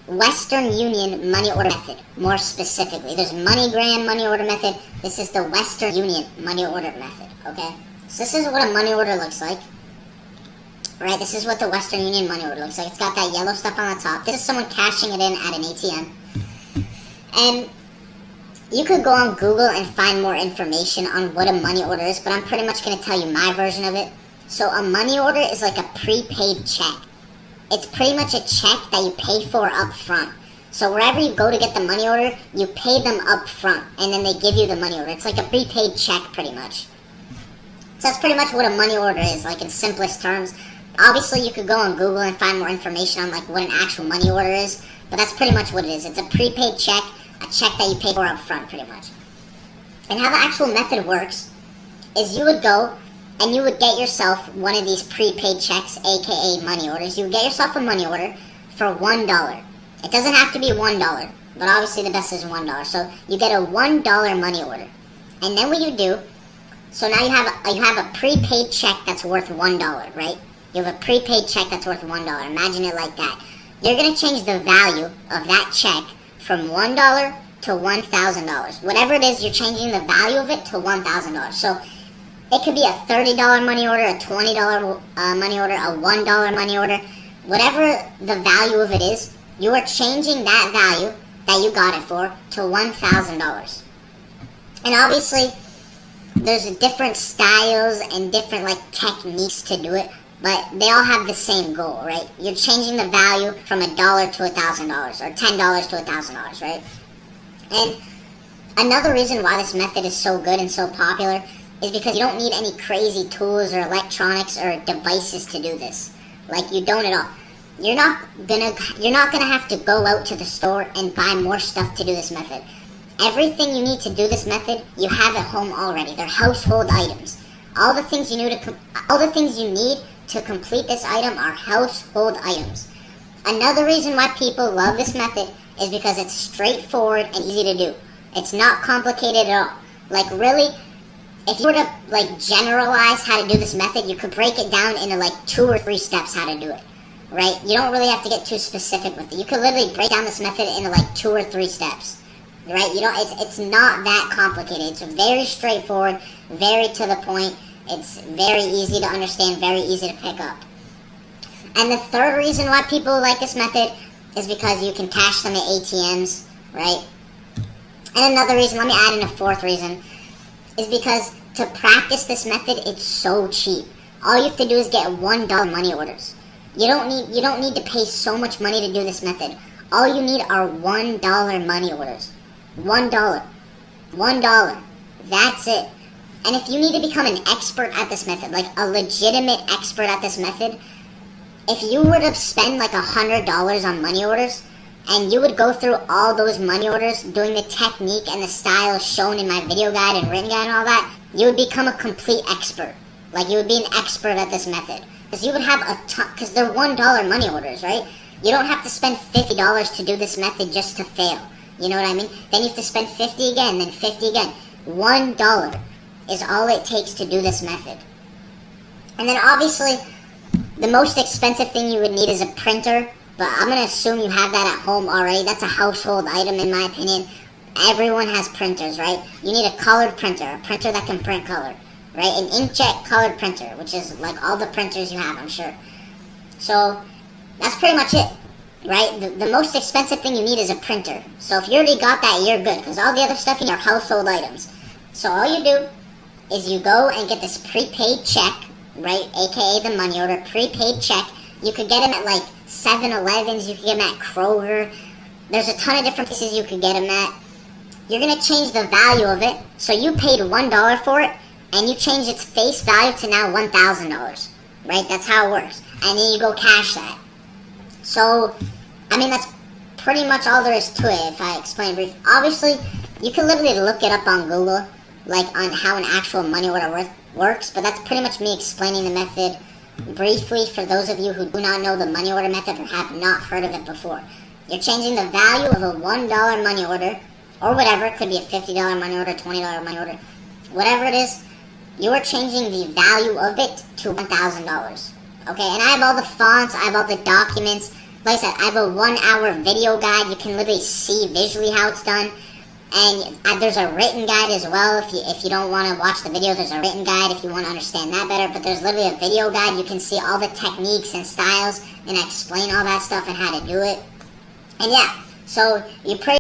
Western Union money order method, more specifically. There's MoneyGram money order method. This is the Western Union money order method, okay? So this is what a money order looks like. Right, this is what the Western Union money order looks like. It's got that yellow stuff on the top. This is someone cashing it in at an ATM. And you could go on Google and find more information on what a money order is, but I'm pretty much going to tell you my version of it. So a money order is like a prepaid check. It's pretty much a check that you pay for up front. So wherever you go to get the money order, you pay them up front, and then they give you the money order. It's like a prepaid check, pretty much. So that's pretty much what a money order is, like in simplest terms. Obviously, you could go on Google and find more information on like what an actual money order is, but that's pretty much what it is. It's a prepaid check, a check that you pay for up front, pretty much. And how the actual method works is you would go and you would get yourself one of these prepaid checks, aka money orders. You would get yourself a money order for $1. It doesn't have to be $1, but obviously the best is $1. So you get a $1 money order. And then what you do, so now you have a prepaid check that's worth $1, right? You have a prepaid check that's worth $1. Imagine it like that. You're going to change the value of that check from $1 to $1,000. Whatever it is, you're changing the value of it to $1,000. So it could be a $30 money order, a $20 money order, a $1 money order. Whatever the value of it is, you are changing that value that you got it for to $1,000. And obviously, there's different styles and different like techniques to do it, but they all have the same goal, right? You're changing the value from $1 to $1,000 or $10 to $1,000, right? And another reason why this method is so good and so popular is because you don't need any crazy tools or electronics or devices to do this. Like, you don't at all. You're not gonna have to go out to the store and buy more stuff to do this method. Everything you need to do this method, you have at home already. They're household items. All the things you need to complete this item are household items. Another reason why people love this method is because it's straightforward and easy to do. It's not complicated at all. Like, really, if you were to like generalize how to do this method, you could break it down into like 2 or 3 steps how to do it, right? You don't really have to get too specific with it. You could literally break down this method into like 2 or 3 steps, right? You don't. It's not that complicated. It's very straightforward, very to the point. It's very easy to understand, very easy to pick up. And the third reason why people like this method is because you can cash them at ATMs, right? And another reason, let me add in a fourth reason, is because to practice this method, it's so cheap. All you have to do is get $1 money orders. You don't need to pay so much money to do this method. All you need are $1 money orders. $1. That's it. And if you need to become an expert at this method, like a legitimate expert at this method, if you were to spend like $100 on money orders, and you would go through all those money orders, doing the technique and the style shown in my video guide and written guide and all that, you would become a complete expert. Like, you would be an expert at this method. Because you would have a ton, because they're $1 money orders, right? You don't have to spend $50 to do this method just to fail. You know what I mean? Then you have to spend $50 again, then $50 again. $1 is all it takes to do this method. And then obviously, the most expensive thing you would need is a printer, but I'm going to assume you have that at home already. That's a household item in my opinion. Everyone has printers, right? You need a colored printer, a printer that can print color, right? An inkjet colored printer, which is like all the printers you have, I'm sure. So that's pretty much it, right? The most expensive thing you need is a printer. So if you already got that, you're good, because all the other stuff in your household items. So all you do is you go and get this prepaid check, right? AKA the money order, prepaid check. You could get them at like 7-Elevens, you could get them at Kroger. There's a ton of different places you could get them at. You're going to change the value of it. So you paid $1 for it, and you change its face value to now $1,000, right? That's how it works. And then you go cash that. So, I mean, that's pretty much all there is to it, if I explain brief. Obviously, you can literally look it up on Google, like on how an actual money order works, but that's pretty much me explaining the method briefly for those of you who do not know the money order method or have not heard of it before. You're changing the value of a $1 money order, or whatever. It could be a $50 money order, $20 money order, whatever it is. You are changing the value of it to $1,000. Okay, and I have all the fonts, I have all the documents. like I said, I have a 1 hour video guide. You can literally see visually how it's done. And there's a written guide as well. If you don't want to watch the video, there's a written guide if you want to understand that better. But there's literally a video guide. You can see all the techniques and styles, and I explain all that stuff and how to do it. And yeah, so you pretty